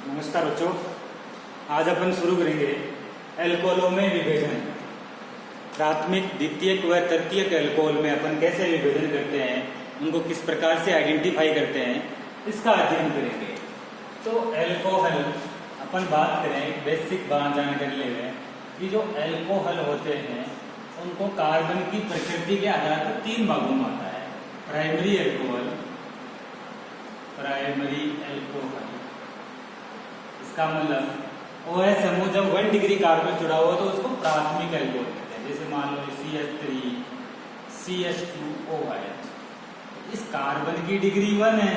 नमस्कार बच्चों, आज अपन शुरू करेंगे एल्कोहलों में विभेदन। प्राथमिक, द्वितीयक व तृतीयक एल्कोहल में अपन कैसे विभेदन करते हैं, उनको किस प्रकार से आइडेंटिफाई करते हैं, इसका अध्ययन करेंगे। तो एल्कोहल अपन बात करें, बेसिक बात जानकारी ले लें कि जो एल्कोहल होते हैं उनको कार्बन की प्रकृति के आधार पर तीन भागों में आता है। प्राइमरी एल्कोहल, इसका मतलब OH समूह जब 1 डिग्री कार्बन जुड़ा हुआ तो उसको प्राथमिक एल्कोहल कहते हैं। जैसे मान लो CH3 CH2OH, इस कार्बन की डिग्री 1 है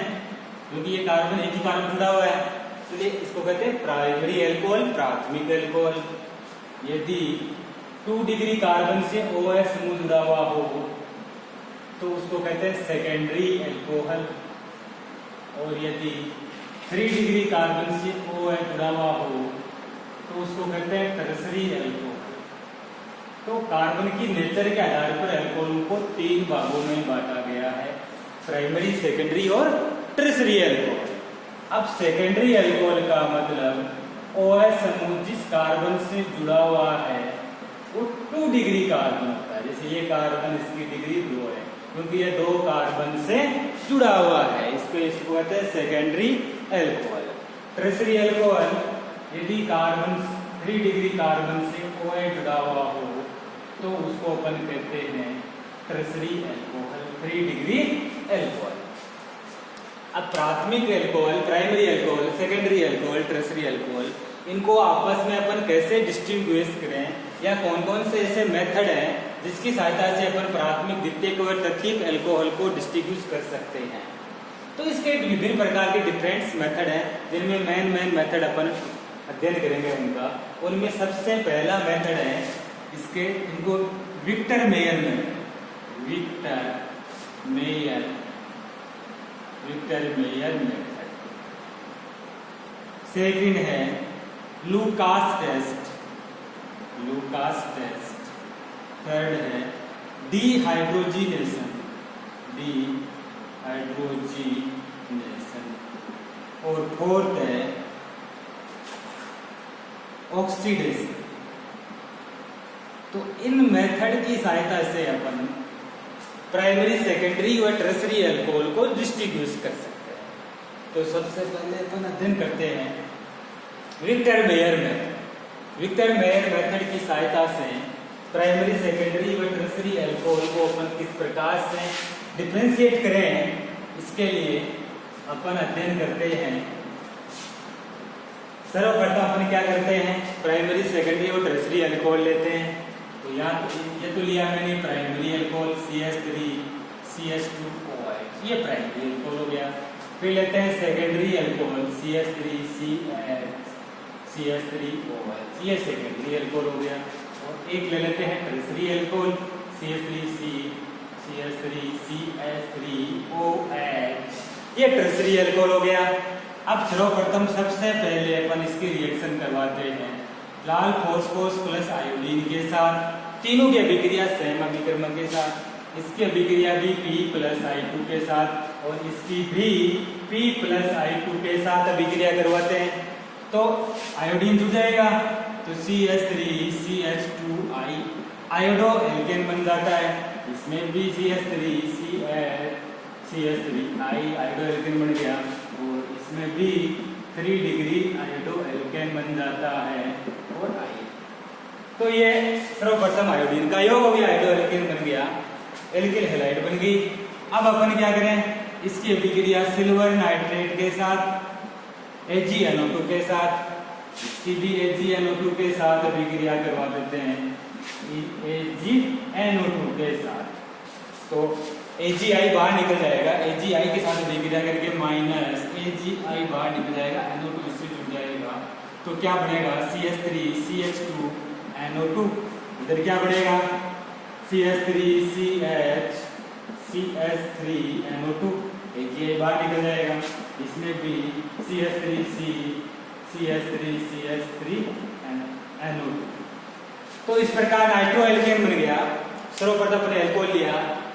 क्योंकि ये कार्बन एक ही कार्बन जुड़ा हुआ है, इसलिए इसको कहते हैं प्राइमरी एल्कोहल, प्राथमिक एल्कोहल। यदि 2 डिग्री कार्बन से OH समूह जुड़ा हुआ हो तो उसको कहते हैं सेकेंडरी एल्कोहल, और यदि 3 डिग्री कार्बन से OH जुड़ा हुआ हो तो उसको कहते हैं टर्सरी एल्कोहल। तो कार्बन की नेचर के आधार पर एल्कोहल को 3 भागों में बांटा गया है, प्राइमरी, सेकेंडरी और टर्सरी एल्कोहल। अब सेकेंडरी एल्कोहल का मतलब OH समूह जिस कार्बन से जुड़ा हुआ है वो 2 डिग्री कार्बन होता है। जैसे ये कार्बन, इसकी डिग्री 2 है क्योंकि ये 2 कार्बन से जुड़ा हुआ है, इसको कहते हैं सेकेंडरी एल्कोहल। टर्सरी एल्कोहल, यदि कार्बन 3 डिग्री कार्बन से OH जुड़ा हुआ हो तो उसको अपन कहते हैं टर्सरी एल्कोहल, 3 डिग्री एल्कोहल। अब प्राथमिक alcohol, primary alcohol, secondary alcohol, tertiary alcohol, इनको आपस में अपन कैसे डिस्टिंग्विश करें, या कौन कौन से ऐसे मेथड हैं जिसकी सहायता से अपन प्राथमिक, द्वितीयक और तृतीयक एल्कोहल को डिस्टिंग्विश कर सकते हैं। तो इसके विभिन्न प्रकार के डिफरेंट मेथड हैं जिनमें मेन मेथड अपन अध्ययन करेंगे उनका। उनमें सबसे पहला मेथड है इसके, इनको Victor Meyer method, Victor Meyer method. Second है लुकास टेस्ट, थर्ड है डिहाइड्रोजिनेशन, और फोर्थ है ऑक्सीडेशन। तो इन मेथड की सहायता से अपन प्राइमरी, सेकेंडरी और टर्सरी एल्कोहल को डिस्टिंग्विश कर सकते हैं। तो सबसे पहले अपन अध्ययन करते हैं Victor Meyer method. Victor Meyer method की सहायता से प्राइमरी, सेकेंडरी और टर्सरी एल्कोहल को अपन किस प्रकार से डिफरेंशिएट करें, इसके लिए अपन अध्ययन करते हैं। सर्वप्रथम अपन क्या करते हैं, प्राइमरी, सेकेंडरी और टर्सरी एल्कोहल लेते हैं। तो ये तो लिया मैंने प्राइमरी एल्कोहल CH3 CH2OH, ये प्राइमरी एल्कोहल हो गया। फिर लेते हैं सेकेंडरी एल्कोहल CH3 CH3OH, ये सेकेंडरी एल्कोहल हो गया। और एक ले लेते हैं टर्सरी एल्कोहल CH3CH3OH, ये टर्सरी एल्कोहल हो गया। अब सर्वप्रथम सबसे पहले अपन इसकी रिएक्शन करवाते हैं लाल फॉस्फोरस प्लस आयोडीन के साथ। तीनों की अभिक्रिया सेम अभिक्रमण के साथ, इसकी अभिक्रिया भी P+I2 के साथ और इसकी भी P+I2 के साथ अभिक्रिया करवाते हैं। तो आयोडीन जुड़ जाएगा तो CH3CH2I आयोडो एल्केन बन जाता है। इसमें भी CH3CH3I आयोडो एल्केन बन गया, और इसमें भी 3 डिग्री आयोडो एल्केन बन जाता है। और तो ये सर्वप्रथम आयोडीन का योग हो गया, आयोडो एल्केन बन गया, एल्किल हैलाइड बन गई। अब अपन क्या करें, इसकी अभिक्रिया सिल्वर नाइट्रेट के साथ AgNO2 के साथ, इसकी भी AgNO2 के साथ अभिक्रिया करवा देते हैं AgNO2 के साथ। तो AgI बाहर निकल जाएगा, AgI के साथ अभिक्रिया करके माइनस AgI बाहर निकल जाएगा, NO2 इससे जुड़ जाएगा। तो क्या बनेगा CH3CH2NO2, इधर क्या बनेगा CH3CH3NO2, AgI बाहर निकल जाएगा, इसमें भी CH3CH3NO2। तो इस प्रकार नाइट्रो एल्केन बन गया। सर्वप्रथम अपने एल्कोहल लिया,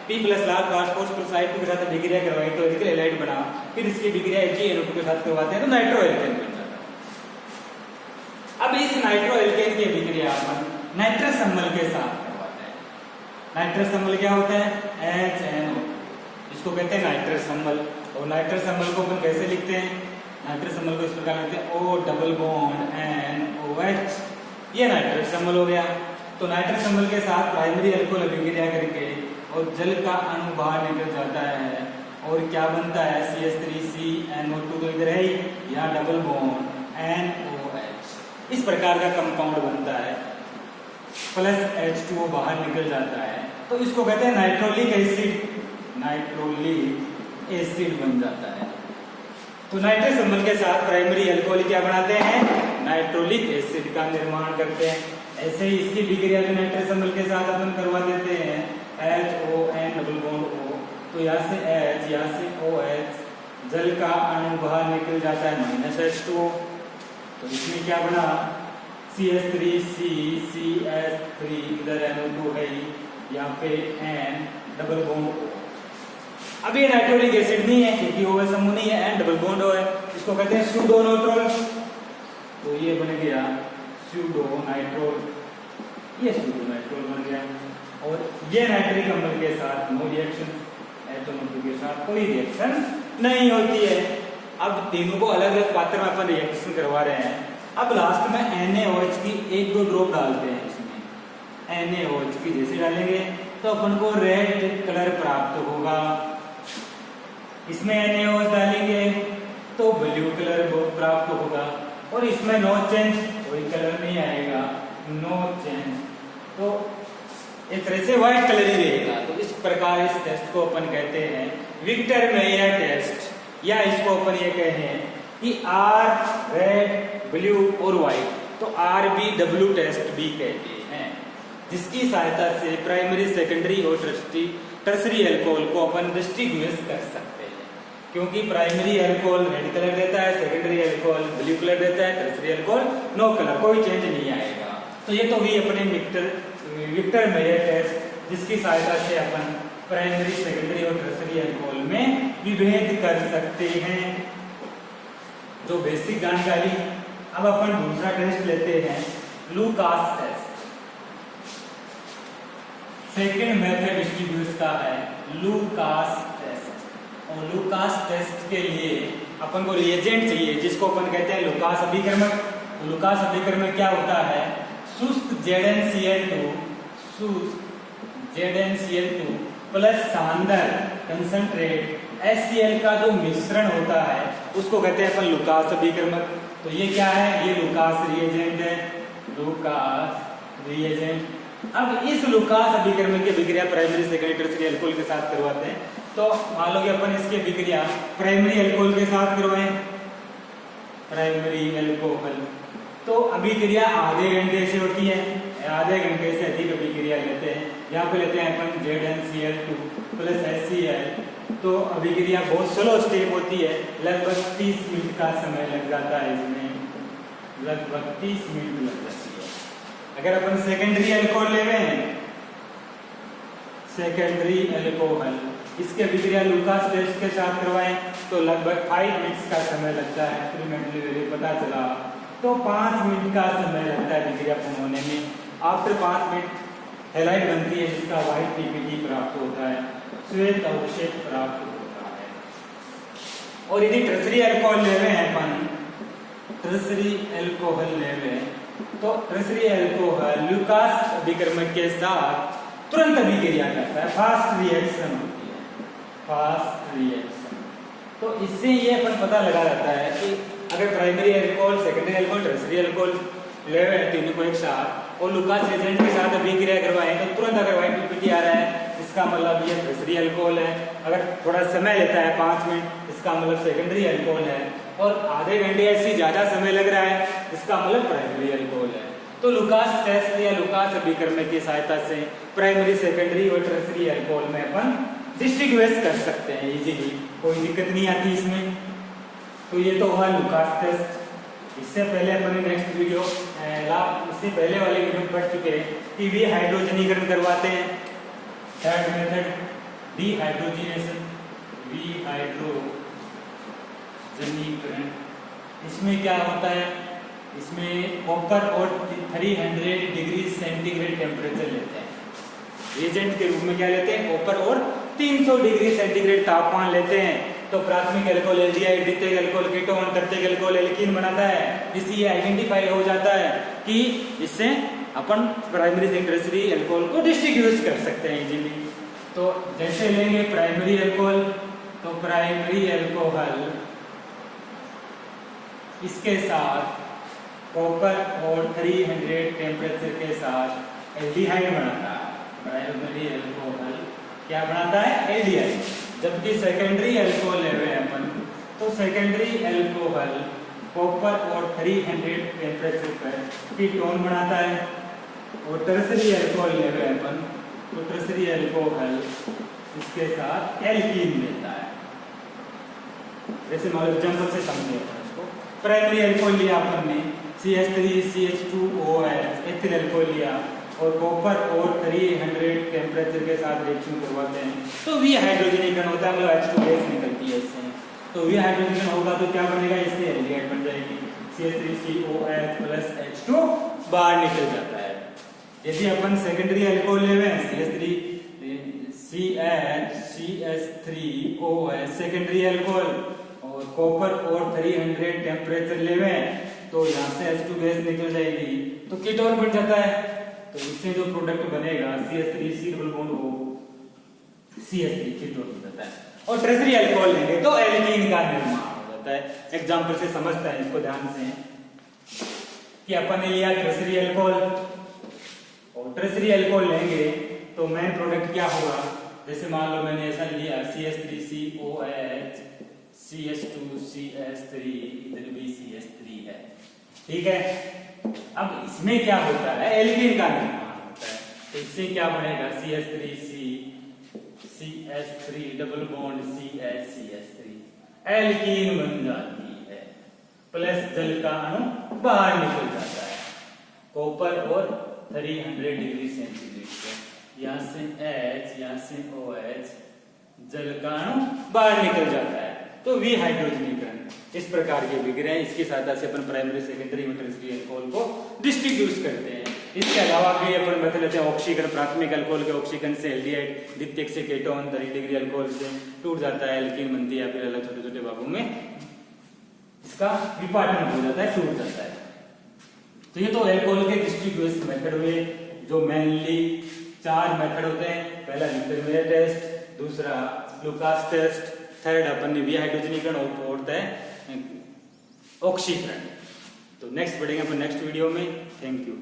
P+ लाल फॉस्फोरस प्लस I2 के साथ अभिक्रिया करवाई तो एल्किल हैलाइड बना, फिर इसकी अभिक्रिया AgNO2 के साथ करवाते हैं तो नाइट्रो एल्केन बन जाता है। इस नाइट्रो एल्केन की अभिक्रिया अपन नाइट्रस अम्ल के साथ करवाते हैं। नाइट्रस अम्ल क्या होता है? HNO, इसको कहते हैं नाइट्रस अम्ल। और नाइट्रस अम्ल को अपन कैसे लिखते हैं? नाइट्रस अम्ल को इस प्रकार लिखते हैं O डबल बॉन्ड NOH, ये नाइट्रस अम्ल हो गया। तो नाइट्रस अम्ल के साथ प्राइमरी अल्कोहल अभिक्रिया करके और जल का अणु बाहर निकल जाता है और क्या बनता है? CH3CNO2, तो इधर है यहाँ डबल बॉन्ड NOH, इस प्रकार का कंपाउंड बनता है, प्लस H2O बाहर निकल जाता है, तो इसको कहते हैं नाइट्रोलिक एसिड। नाइट्रोलिक एसिड बन जाता है। तो नाइट्रस अम्ल के साथ प्राइमरी अल्कोहल क्या बनाते हैं? नाइट्रोलिक एसिड का निर्माण करते हैं। ऐसे ही इसकी अभिक्रिया भी नाइट्रस अम्ल के साथ अपन करवा देते हैं, HON डबल बॉन्ड O, तो यहाँ से H, यहाँ से OH, जल का अणु बाहर निकल जाता है -H2O, तो इसमें क्या बना? CH3C CH3, इधर NO2 है, यहाँ पे N डबल बॉन्ड O। अब ये नाइट्रोलिक एसिड नहीं है क्योंकि OH समूह नहीं है, N डबल बॉन्ड O है, इसको कहते हैं सूडो नाइट्रोल। तो ये बन गया सूडो नाइट्रोल, ये सूडो नाइट्रोल बन गया। और ये नाइट्रिक अम्ल के साथ नो रिएक्शन, HNO2 के साथ कोई रिएक्शन नहीं होती है। अब तीनों को अलग अलग पात्र में अपन रिएक्शन करवा रहे हैं। अब लास्ट में NaOH की 1-2 ड्रॉप डालते हैं। इसमें NaOH की जैसे डालेंगे तो अपन को रेड कलर प्राप्त होगा। इसमें NaOH डालेंगे तो ब्लू कलर प्राप्त होगा, और इसमें नो चेंज, कोई कलर नहीं आएगा, नो चेंज, तो एक तरह से व्हाइट कलर ही रहेगा। तो इस प्रकार इस टेस्ट को अपन कहते हैं विक्टर मेयर टेस्ट, या इसको अपन ये कहें कि R रेड, ब्लू और व्हाइट, तो RBW टेस्ट भी कहते हैं, जिसकी सहायता से प्राइमरी, सेकेंडरी और टर्सरी अल्कोहल को अपन डिस्टिंग्विश कर सकते हैं। क्योंकि प्राइमरी अल्कोहल रेड कलर देता है, सेकेंडरी अल्कोहल ब्लू कलर देता है, टर्सरी अल्कोहल नो कलर, कोई चेंज नहीं आएगा। तो ये तो भी अपने विक्टर मेयर टेस्ट, जिसकी सहायता से अपन प्राइमरी, सेकेंडरी और टर्सरी अल्कोहल में विभेद कर सकते हैं। जो बेसिक जानकारी। अब अपन दूसरा टेस्ट लेते हैं, Lucas test. Second method distribution का है लुकास टेस्ट। और लुकास टेस्ट के लिए अपन को रिएजेंट चाहिए, जिसको अपन कहते हैं लुकास अभिकर्मक। तो लुकास अभिकर्मक क्या होता है? शुष्क ZnCl2 प्लस सांद्र कंसंट्रेट HCl का जो मिश्रण होता है उसको कहते हैं अपन लुकास अभिकर्मक। तो ये क्या है? ये लुकास रिएजेंट है, लुकास रिएजेंट। अब इस लुकास अभिकर्मक की अभिक्रिया प्राइमरी, सेकेंडरी, टर्सरी अल्कोहल के साथ करवाते हैं। तो मान लो कि अपन इसकी अभिक्रिया प्राइमरी अल्कोहल के साथ करवाएं, प्राइमरी अल्कोहल, तो अभिक्रिया आधे घंटे से होती है, आधे घंटे से अधिक अभिक्रिया लेते हैं। यहाँ पे लेते हैं अपन ZnCl2 प्लस HCl, तो अभिक्रिया बहुत स्लो स्टेप होती है, लगभग 30 मिनट का समय लग जाता है, इसमें लगभग 30 मिनट लग जाती है। अगर अपन सेकेंडरी अल्कोहल ले रहे हैं, सेकेंडरी अल्कोहल, इसके अभिक्रिया लुकास टेस्ट के साथ करवाएं तो लगभग 5 मिनट्स का समय लगता है। एक्सपेरिमेंटली पता चला तो 5 मिनट का समय लगता है अभिक्रिया पूर्ण होने में। आफ्टर 5 मिनट हैलाइड बनती है, जिसका व्हाइट PPT प्राप्त होता है, श्वेत अवशेष प्राप्त होता है। और यदि टर्सरी अल्कोहल ले रहे हैं अपन, टर्सरी अल्कोहल ले रहे हैं, तो टर्सरी अल्कोहल लुकास अभिकर्मक के साथ तुरंत अभिक्रिया करता है, फास्ट रिएक्शन होती है, फास्ट रिएक्शन। तो इससे ये अपन पता लगा जाता है कि अगर primary alcohol, secondary alcohol, tertiary alcohol ले रहे हैं तीनों को एक साथ और लुकास एजेंट के साथ अभिक्रिया करवाएं तो तुरंत अगर व्हाइट PPT आ रहा है, इसका मतलब ये टर्सरी अल्कोहल है। अगर थोड़ा समय लेता है 5 मिनट, इसका मतलब सेकेंडरी अल्कोहल है। और आधे घंटे ऐसी ज्यादा समय लग रहा है, इसका मतलब प्राइमरी अल्कोहल है। तो लुकास टेस्ट या लुकास अभिकर्मक की सहायता से प्राइमरी, सेकेंडरी और टर्सरी अल्कोहल में अपन डिस्टिंग्विश कर सकते हैं इजीली, कोई दिक्कत नहीं आती इसमें। तो ये तो हुआ लुकास टेस्ट। इससे पहले अपने नेक्स्ट वीडियो, इससे पहले वाले वीडियो में पढ़ चुके हैं कि विहाइड्रोजनीकरण करवाते हैं। थर्ड मेथड डिहाइड्रोजनेशन, विहाइड्रोजनीकरण। इसमें क्या होता है? इसमें कॉपर और 300 डिग्री सेंटीग्रेड टेम्परेचर लेते हैं। रिएजेंट के रूप में क्या लेते हैं? कॉपर और 300 डिग्री सेंटीग्रेड तापमान लेते हैं। तो प्राथमिक अल्कोहल एल्डिहाइड, द्वितीयक अल्कोहल कीटोन, तृतीयक अल्कोहल एल्कीन बनाता है। इससे ये आइडेंटिफाई हो जाता है कि इससे अपन प्राइमरी से टर्शियरी अल्कोहल को डिस्टिंग्विश कर सकते हैं इजीली। तो जैसे लेंगे प्राइमरी अल्कोहल, तो प्राइमरी अल्कोहल इसके साथ कॉपर और 300 टेम्परेचर के साथ एल्डिहाइड बनाता है। प्राइमरी अल्कोहल क्या बनाता है? एल्डिहाइड। जबकि सेकेंडरी अल्कोहल ले रहे हैं अपन, तो सेकेंडरी अल्कोहल कॉपर और 300 टेम्परेचर पर कीटोन बनाता है। और टर्शियरी अल्कोहल ले रहे हैं अपन, तो टर्शियरी अल्कोहल इसके साथ एल्कीन लेता है। जैसे मान लो एग्जांपल से समझे इसको। प्राइमरी अल्कोहल लिया अपन ने CH3 CH2OH एथिल अल्कोहल लिया और कॉपर और 300 टेम्परेचर के साथ रिएक्शन करवाते हैं, तो वी हाइड्रोजनीकरण होता है, मतलब H2 गैस निकलती है इससे। तो वी हाइड्रोजनीकरण होगा तो क्या बनेगा? इससे एल्डिहाइड बन जाएगी। CH3COH प्लस H2 बाहर निकल जाता है। यदि अपन सेकेंडरी अल्कोहल ले रहे हैं CH3OH सेकेंडरी अल्कोहल और कॉपर और 300 टेम्परेचर ले रहे हैं, तो यहाँ से H2 गैस निकल जाएगी, तो कीटोन बन जाता है। तो इससे जो प्रोडक्ट बनेगा CH3C double bond O CH3 ketone बन जाता है। और टर्शियरी अल्कोहल लेंगे तो एल्कीन का निर्माण हो जाता है। एग्जांपल से समझते हैं इसको ध्यान से कि अपन ने लिया टर्शियरी अल्कोहल, और टर्शियरी अल्कोहल लेंगे तो मेन प्रोडक्ट क्या होगा? जैसे मान लो मैंने ऐसा लिया CH3COH CH2CH3, इधर भी CH3 है, ठीक है। अब इसमें क्या होता है? एल्कीन का निर्माण होता है। तो इससे क्या बनेगा? CH3 double bond CH3 alkene बन जाती है, प्लस जल का अणु बाहर निकल जाता है। कॉपर और 300 डिग्री सेंटीग्रेड पे यहाँ से H, यहाँ से OH, जल का अणु बाहर निकल जाता है। तो वी हाइड्रोजनीकरण इस प्रकार के विक्रिया हैं। इसकी सहायता से अपन प्राइमरी सेकेंडरी और टर्शियरी अल्कोहल को डिस्ट्रीब्यूट करते हैं। इसके अलावा भी अपन बता लेते हैं ऑक्सीकरण। प्राथमिक अल्कोहल के ऑक्सीकरण से एल्डिहाइड, द्वितीयक से कीटोन, 30 डिग्री अल्कोहल से टूट जाता है, एल्कीन बनती है, फिर अलग छोटे छोटे भागों में इसका विपाटन हो जाता है, टूट जाता है। तो ये तो अल्कोहल के डिस्ट्रीब्यूशन मेथड हुए, जो मेनली 4 मेथड होते हैं। पहला न्यूटन टेस्ट, दूसरा लुकास टेस्ट, थर्ड अपन ने वी हाइड्रोजनीकरण और होता है ऑक्सीकरण। तो नेक्स्ट बढ़ेंगे अपन नेक्स्ट वीडियो में। Thank you.